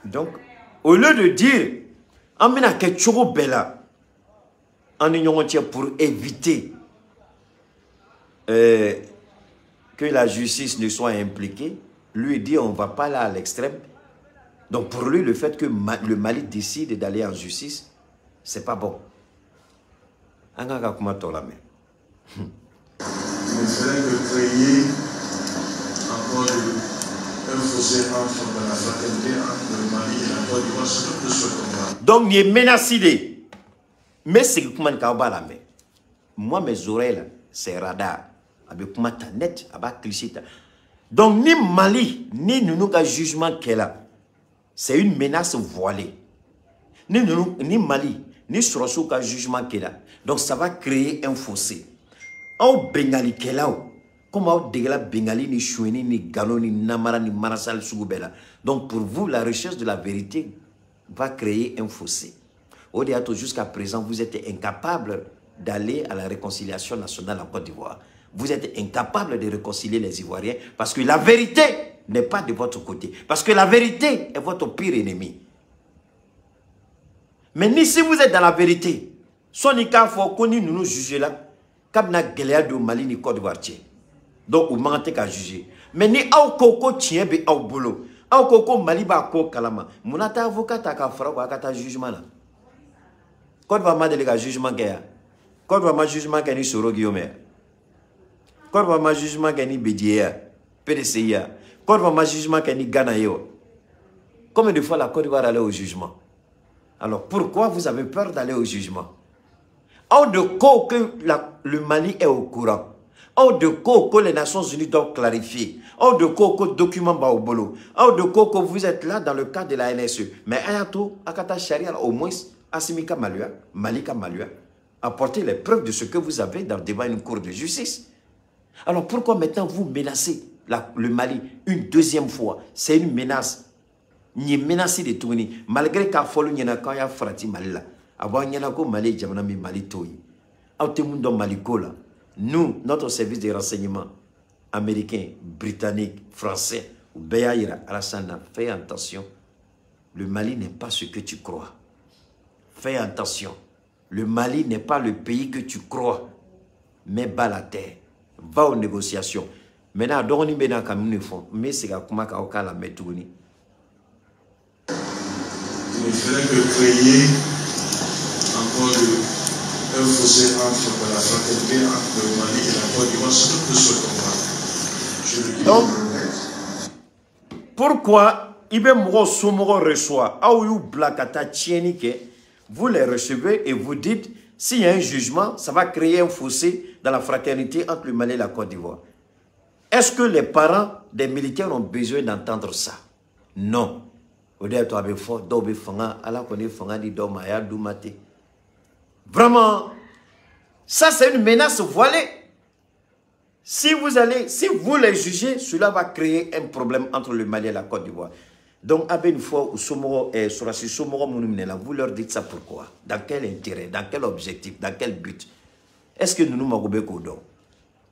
Speaker 1: Donc, au lieu de dire, Amina Ketchoro Bella, en union entière pour éviter que la justice ne soit impliquée, lui dit on ne va pas là à l'extrême. Donc pour lui, le fait que le Mali décide d'aller en justice, c'est pas bon.
Speaker 3: Il ne faudrait que créer encore un fossé entre la fraternité entre le Mali et la Côte d'Ivoire sur tout ce combat.
Speaker 1: Donc il est menacé. Mais c'est que comment la main. Moi mes oreilles c'est radar. Avec comment ta net, avec cliché. Donc ni Mali ni nous jugement qu'elle a, c'est une menace voilée. Ni Mali ni Soroso ka jugement qu'elle a. Donc ça va créer un fossé. Au Bengali qu'elle a, comme au Degala Bengali ni Chouini ni Gano ni Namara ni Marasal Sougubela. Donc pour vous la recherche de la vérité va créer un fossé. Au Déato jusqu'à présent vous êtes incapable d'aller à la réconciliation nationale en Côte d'Ivoire. Vous êtes incapable de réconcilier les Ivoiriens parce que la vérité n'est pas de votre côté. Parce que la vérité est votre pire ennemi. Mais ni si vous êtes dans la vérité, Sonika faut qu'on nous juge là, comme na Géléa de Mali ni Côte d'Ivoire. Donc, vous mentez qu'à juger. Mais ni au koko tient be au boulot. Au koko Mali ba ko kalama. Monata avocat ta ka fera ko akata jugement là. Côte d'Ivoire ma délégué jugement qu'est. Côte d'Ivoire ma jugement qu'est ni Soro Guillaume. Quand on va jugement qu'il y a BDA, PDCIA, quand on va jugement qu'il y a Ghana, combien de fois la Côte d'Ivoire aller au jugement? Alors pourquoi vous avez peur d'aller au jugement? Or de quoi que le Mali est au courant? Or de quoi que les Nations Unies doivent clarifier? Or de quoi que document ba au bolo? Or de quoi que vous êtes là dans le cadre de la NSE? Mais Ayato, Akata Sharia, au moins, Asimika Malua, Malika Malua, apportez les preuves de ce que vous avez dans le débat une cour de justice. Alors pourquoi maintenant vous menacez le Mali une deuxième fois? C'est une menace. Ni menacé de tout. Malgré qu'à follow n'y en a quand il y a frati Mali là. Avant n'y en a qu'au Mali, j'avais mis Mali toy. Autrement Maliko là. Nous, notre service de renseignement américain, britannique, français, ou Béaïra, Alassane, fais attention. Le Mali n'est pas ce que tu crois. Fais attention. Le Mali n'est pas le pays que tu crois. Mais bas la terre. Va aux négociations. Maintenant, donc on y met dans le fond. Mais c'est comment on la mettre.
Speaker 3: Il faudrait que créer encore un fossé entre la fraternité entre le Mali et la Côte d'Ivoire sur tout ce combat.
Speaker 1: Donc, pourquoi Ibe Moro Soumoro reçoit Aouyou Blakata Tienike, vous les recevez et vous dites s'il y a un jugement, ça va créer un fossé dans la fraternité entre le Mali et la Côte d'Ivoire. Est-ce que les parents des militaires ont besoin d'entendre ça? Non. Vraiment, ça c'est une menace voilée. Si vous les jugez, cela va créer un problème entre le Mali et la Côte d'Ivoire. Donc, une fois, vous leur dites ça pourquoi? Dans quel intérêt? Dans quel objectif? Dans quel but? Est-ce que nous nous m'avons?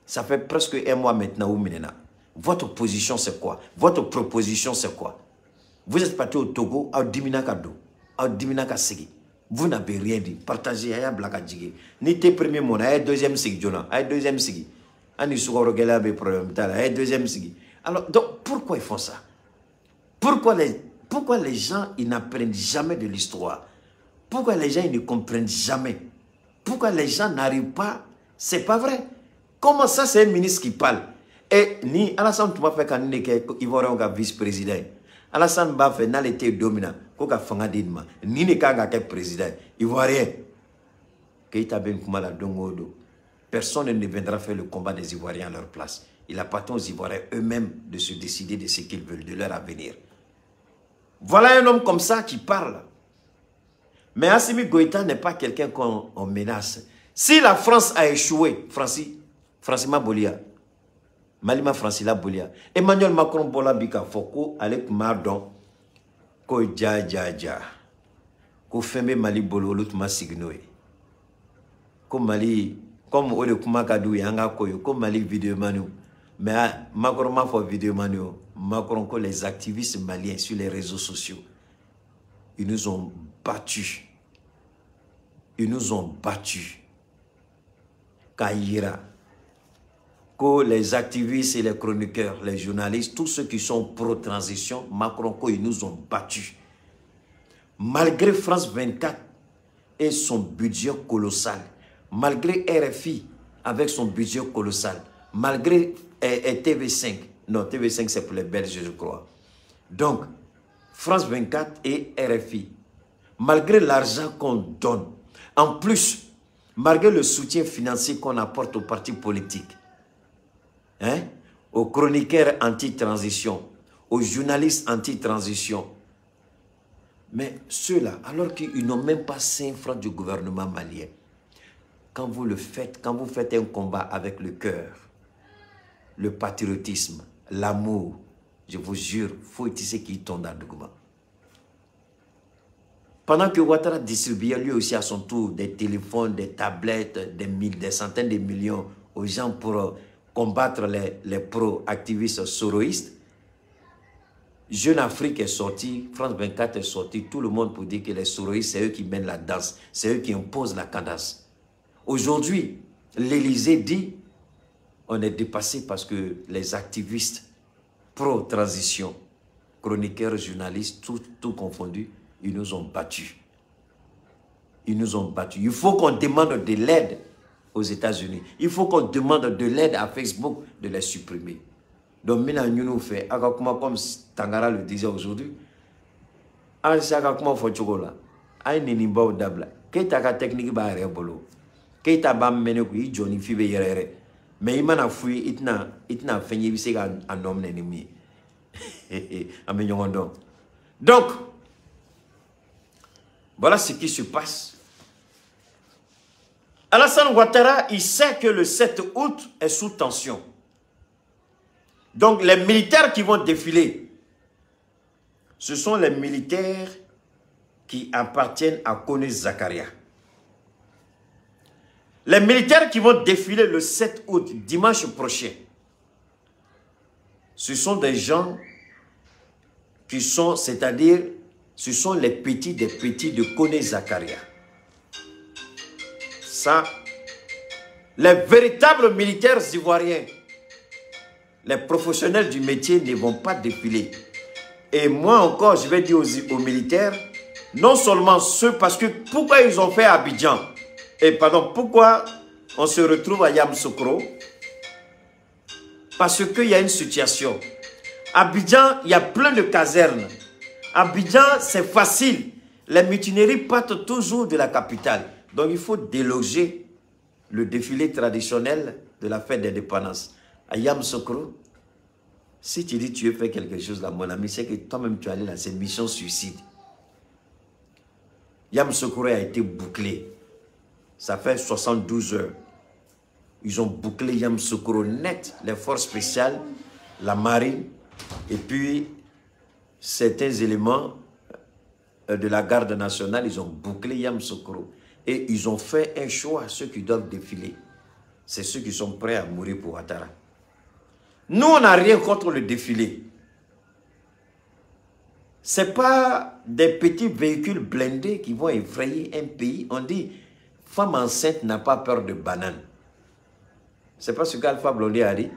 Speaker 1: Ça fait presque un mois maintenant où maintenant. Votre position c'est quoi? Votre proposition c'est quoi? Vous êtes parti au Togo, à Diminakado, à Diminakasigi. Vous n'avez rien dit. Partagez, à Blakadjigi. Ni tes premiers mots, à deuxième sigi, Jonah, à deuxième sigi. Alors, donc, pourquoi ils font ça? Pourquoi les gens ils n'apprennent jamais de l'histoire? Pourquoi les gens ils ne comprennent jamais? Pourquoi les gens n'arrivent pas? C'est pas vrai. Comment ça, c'est un ministre qui parle? Et ni Alassane Touma fait quand il va avoir un vice-président. Alassane Ba fait dans l'été dominant. Koka fanga dinma. Ni ne kanga ke président. Ivoirien. Keita Ben Koumala Dongodo. Personne ne viendra faire le combat des Ivoiriens à leur place. Il appartient aux Ivoiriens eux-mêmes de se décider de ce qu'ils veulent, de leur avenir. Voilà un homme comme ça qui parle. Mais Assimi Goïta n'est pas quelqu'un qu'on menace. Si la France a échoué, Francima Bolia, Malima Francila Bolia, Emmanuel Macron Bola Bika Foko, Alek Mardon, Ko Dja, Ko Feme Mali Bolo, Lutma Signoé, Ko Mali. Comme on le Kumakadou Yanga Koyo, comme Mali vidéo manu. Mais Macron m'a fait vidéo manu. Macron, que les activistes maliens sur les réseaux sociaux, ils nous ont battus. Ils nous ont battus. Kaïra. Que les activistes et les chroniqueurs, les journalistes, tous ceux qui sont pro-transition, Macron, ils nous ont battus. Malgré France 24 et son budget colossal, malgré RFI avec son budget colossal, malgré TV5, non, TV5 c'est pour les Belges je crois. Donc, France 24 et RFI, malgré l'argent qu'on donne, en plus, malgré le soutien financier qu'on apporte aux partis politiques, hein, aux chroniqueurs anti-transition, aux journalistes anti-transition, mais ceux-là, alors qu'ils n'ont même pas 5 francs du gouvernement malien, quand vous le faites, quand vous faites un combat avec le cœur, le patriotisme, l'amour, je vous jure, il faut tisser qui tombe dans le document. Pendant que Ouattara distribuait lui aussi à son tour des téléphones, des tablettes, des centaines de millions aux gens pour combattre les pro-activistes soroïstes, Jeune Afrique est sorti, France 24 est sorti, tout le monde pour dire que les soroïstes, c'est eux qui mènent la danse, c'est eux qui imposent la cadence. Aujourd'hui, l'Élysée dit on est dépassé parce que les activistes pro-transition, chroniqueurs, journalistes, tout confondu, ils nous ont battus. Ils nous ont battus. Il faut qu'on demande de l'aide aux États-Unis. Il faut qu'on demande de l'aide à Facebook de les supprimer. Donc, maintenant, nous fait, comme Tangara le disait aujourd'hui, mais il m'a fouillé, il n'a fait un homme ennemi. Donc, voilà ce qui se passe. Alassane Ouattara, il sait que le 7 août est sous tension. Donc, les militaires qui vont défiler, ce sont les militaires qui appartiennent à Kone Zakaria. Les militaires qui vont défiler le 7 août, dimanche prochain, ce sont des gens qui sont, c'est-à-dire, ce sont les petits des petits de Kone Zakaria. Ça, les véritables militaires ivoiriens, les professionnels du métier ne vont pas défiler. Et moi encore, je vais dire aux militaires, non seulement ceux, parce que pourquoi ils ont fait Abidjan? Et pardon, pourquoi on se retrouve à Yamoussoukro? Parce qu'il y a une situation. Abidjan, il y a plein de casernes. Abidjan, c'est facile. Les mutineries partent toujours de la capitale. Donc il faut déloger le défilé traditionnel de la fête d'indépendance à Yamoussoukro, Si tu dis tu veux faire quelque chose là, mon ami, c'est que toi-même tu es allé là, c'est mission suicide. Yamoussoukro a été bouclé. Ça fait 72 heures. Ils ont bouclé Yamoussoukro net, les forces spéciales, la marine, et puis certains éléments de la garde nationale, ils ont bouclé Yamoussoukro. Et ils ont fait un choix, ceux qui doivent défiler. C'est ceux qui sont prêts à mourir pour Ouattara. Nous, on n'a rien contre le défilé. Ce n'est pas des petits véhicules blindés qui vont effrayer un pays. On dit, femme enceinte n'a pas peur de banane. C'est pas ce qu'Alpha Blondy a dit.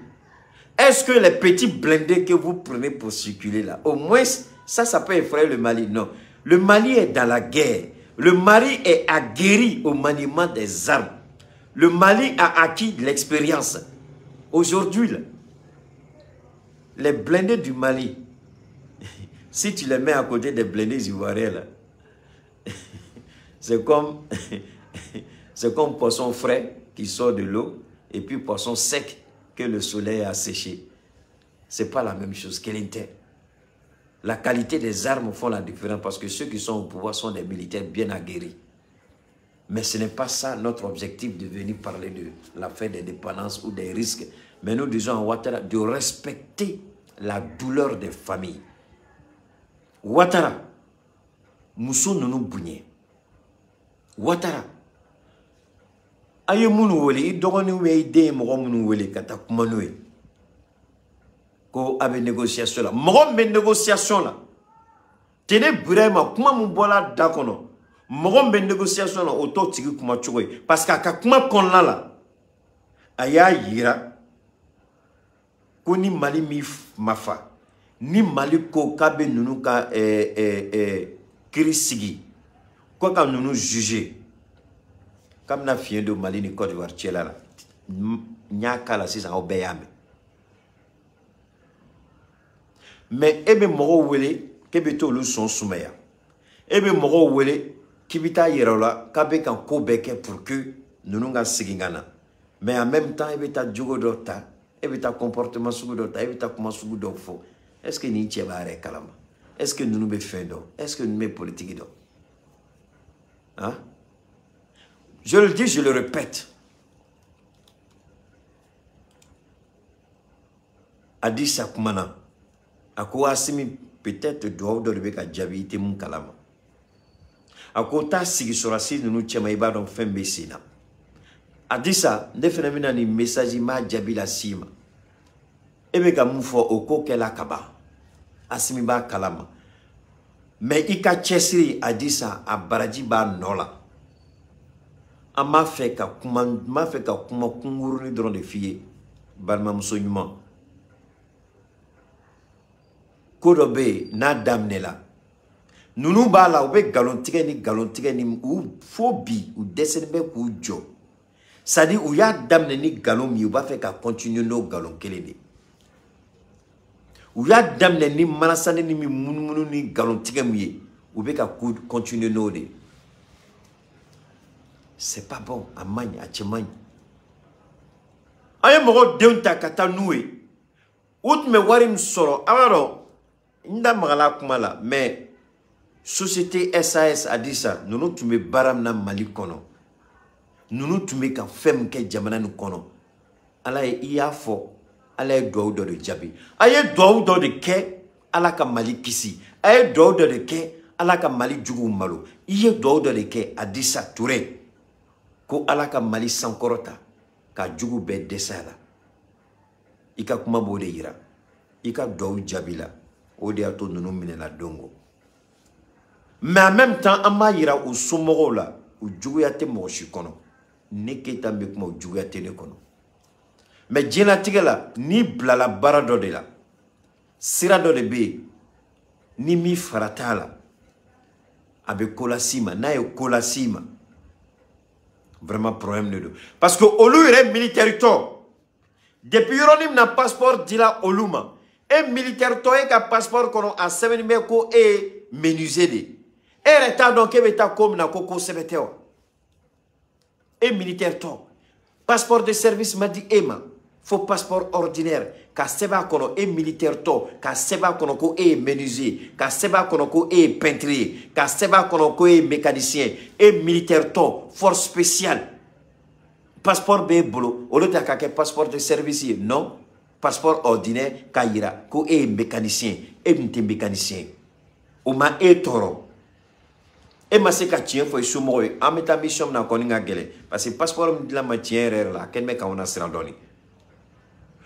Speaker 1: Est-ce que les petits blindés que vous prenez pour circuler là, au moins, ça peut effrayer le Mali? Non. Le Mali est dans la guerre. Le Mali est aguerri au maniement des armes. Le Mali a acquis de l'expérience. Aujourd'hui, là, les blindés du Mali, si tu les mets à côté des blindés ivoiriens, là, c'est comme poisson frais qui sort de l'eau et puis poisson sec que le soleil a séché. Ce n'est pas la même chose. Quelle était? La qualité des armes font la différence parce que ceux qui sont au pouvoir sont des militaires bien aguerris. Mais ce n'est pas ça notre objectif de venir parler de l'affaire des dépendances ou des risques. Mais nous disons à Ouattara de respecter la douleur des familles. Ouattara, Moussou nous bougné. Ouattara, aye munu wele, i dogoni we ide mogo munu wele kata kumanwe. Ko abe négociation la. Mogo me négociation la. Tene burema kuma mbola dakono. Mogo me négociation la auto tigi kuma chogoy. Parce que kuma konla la. Aya yira. Ko ni Mali mi mafa. Ni Mali ko kabe nunu ka kirisigi. Ko ka nunu juger. Comme na fien de Mali ni Côte d'Ivoire tchela nyaka la sisa obeyame. Mais ebe moro wele kebe to lu son soumaya. Ebe moro wele kibita yerola kabe kan ko beke pour que nous nga sigingana. Mais en même temps ebe ta djogo dota, ebe ta comportement sugu dota, ebe ta comment sugu do fo. Est-ce que ni tchebare kalama? Est-ce que nous be fendo? Est-ce que nous me politique do? Hein? Je le dis, je le répète. Adissa Koumana. Ako asimi peut-être doit de rebeka djabi ite mun kalama. Ako ta sigi sorasi nous tchema iba don fembe sina. Adissa ne phénomène ni message ma djabi la sima. Ebeka mufo oko kela kaba. Asimi ba kalama. Mais ika chesiri Adissa a baraji ba nola. A m'a fait ka kuma kunguruni dron de fiye balma muso nyuma kodobe na damne la nunu ba la obe galon tige ni ou phobie ou desenbe ku jo sadi ou ya damne ni galon mi ou ba fait ka continue no galon kelede ou ya damne ni manasane ni mi munumunu ni galon tige mi ou be ka continue no de. C'est pas bon. À Magne, à Tchemagne. Aye moro deunta kata noué. Out me warim soro. Alors, inda magala kumala. Mais, société SAS a dit ça. Nous tu me baram na Mali kono. Nous tu me ka fem ke jamana nu kono. Ala iya fo. Ala doa do de jabi. Aye doa do de ke. Ala ka Mali kisi. Aye doa do de ke. Ala ka Mali jugu malo. Iye doa do de ke a dit ça touré. Ko alaka Mali sankorota ka jugu be desala ika kuma bode yira ika do jabila odi ato nunu minela dongo mais en même temps ama yira o somogo la o jugu yate mo shikono ne keta me kuma o jugu yate ne kono mais jena tigela ni blala barado de la sirado de be ni mi faratala abe kolasima na e kolasima. Vraiment problème de deux. Parce que Olu est militaire to. Depuis Yoronim na passeport dila Oluma. Et militaire to et passeport kono a 7 meko et menuisier de. Et reta donc ebeta comme na koko sebeteo. Et militaire to. Passeport de service m'a dit Emma. Faut passeport ordinaire. ka seba kono e militaire to ka seba kono ko e menuisier ka seba kono ko e peintrier ka seba kono ko e mécanicien e militaire to force spéciale passeport be bolo au lieu de ka passeport de service non passeport ordinaire ka yira ko e mécanicien e mte mécanicien o ma e toro e ma se ka tien fo sumo e ameta mission na koninga gele parce que passeport la ma tien la ken me ka ona sirandoni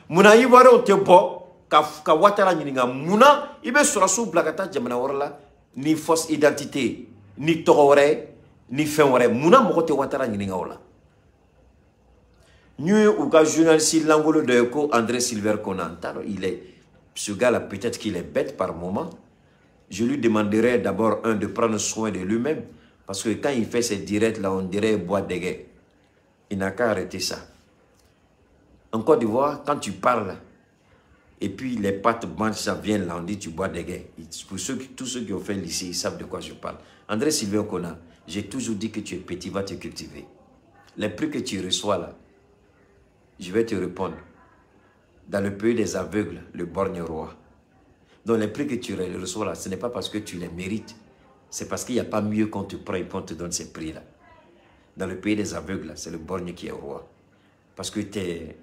Speaker 1: muna ivoire o te bo ka watara nyinga muna ibe sura su blakata jamana worla ni fausse identité ni togore ni fenwore muna mo te watara nyinga wala ñu ou ka journaliste l'angolo de Eco André Silver Konanta il est ce gars là peut-être qu'il est bête par moment je lui demanderai d'abord de prendre soin de lui-même parce que quand il fait ses directs là on dirait bois de guerre il n'a qu'à arrêter ça. En Côte d'Ivoire, quand tu parles, et puis les pattes blanches, ça vient là, on dit tu bois des gains. Pour tous ceux qui ont fait le lycée, ils savent de quoi je parle. André Sylvain Kona, j'ai toujours dit que tu es petit, va te cultiver. Les prix que tu reçois là, je vais te répondre. Dans le pays des aveugles, le borgne roi. Donc les prix que tu reçois là, ce n'est pas parce que tu les mérites. C'est parce qu'il n'y a pas mieux qu'on te prend et qu'on te donne ces prix-là. Dans le pays des aveugles, c'est le borgne qui est roi. Parce que tes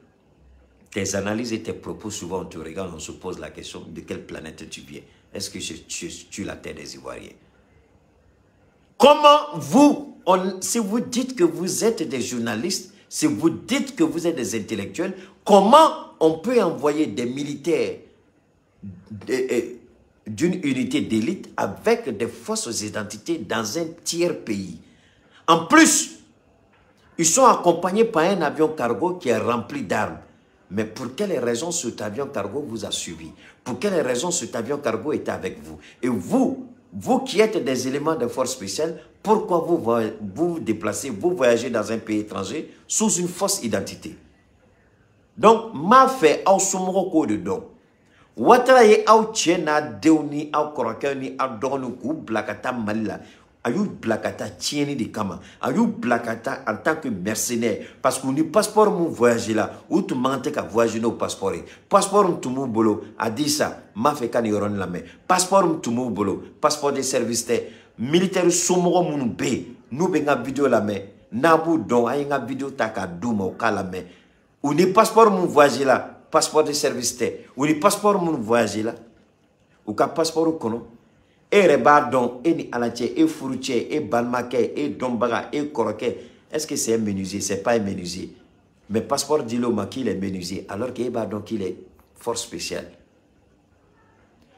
Speaker 1: analyses et tes propos, souvent on te regarde, on se pose la question de quelle planète tu viens. Est-ce que tu es la terre des Ivoiriens? Comment vous, si vous dites que vous êtes des journalistes, si vous dites que vous êtes des intellectuels, comment on peut envoyer des militaires d'une unité d'élite avec des fausses identités dans un tiers pays? En plus, ils sont accompagnés par un avion cargo qui est rempli d'armes. Mais pour quelles raisons cet avion cargo vous a suivi? Pour quelles raisons cet avion cargo était avec vous? Et vous qui êtes des éléments de force spéciale, pourquoi vous déplacez, vous voyagez dans un pays étranger sous une fausse identité? Donc, m'a fait au somroko de don. Ouattara ye au tchena deuni au korokani au donuku blakata malila. Ayou blakata tieni de kama. Ayou blakata en tant que mercenaire. Parce que ni passeport mon voyage là. Ou tu manques qu'à voyager au passeport. Passeport tout mon bolo. A dit ça. M'a fait qu'à yoron la main. Passeport tout mon bolo. Passeport de service te. Militaire soumoro mon be. Nous benga vidéo la main. Nabu don ayinga vidéo taka douma au la main. Ou ni passeport mon voyage là. Passeport de service te. Ou ni passeport mon voyage là. Ou ka passeport ou kono. Et rebardon, et ni alaché, et fourutier, et balmaké, et dombaga, et koroké. Est-ce que c'est un menuisier? C'est pas un menuisier. Mais passeport dit l'homme qu'il est menuisier, alors qu'il est force spéciale.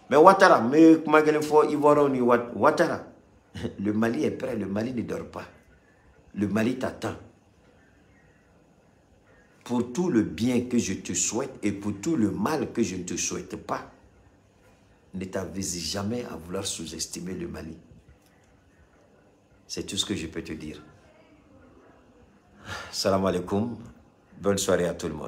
Speaker 1: Mais Ouattara, mais Ouattara, le Mali est prêt, le Mali ne dort pas. Le Mali t'attend. Pour tout le bien que je te souhaite et pour tout le mal que je ne te souhaite pas, ne t'avise jamais à vouloir sous-estimer le Mali. C'est tout ce que je peux te dire. Salam alaikum. Bonne soirée à tout le monde.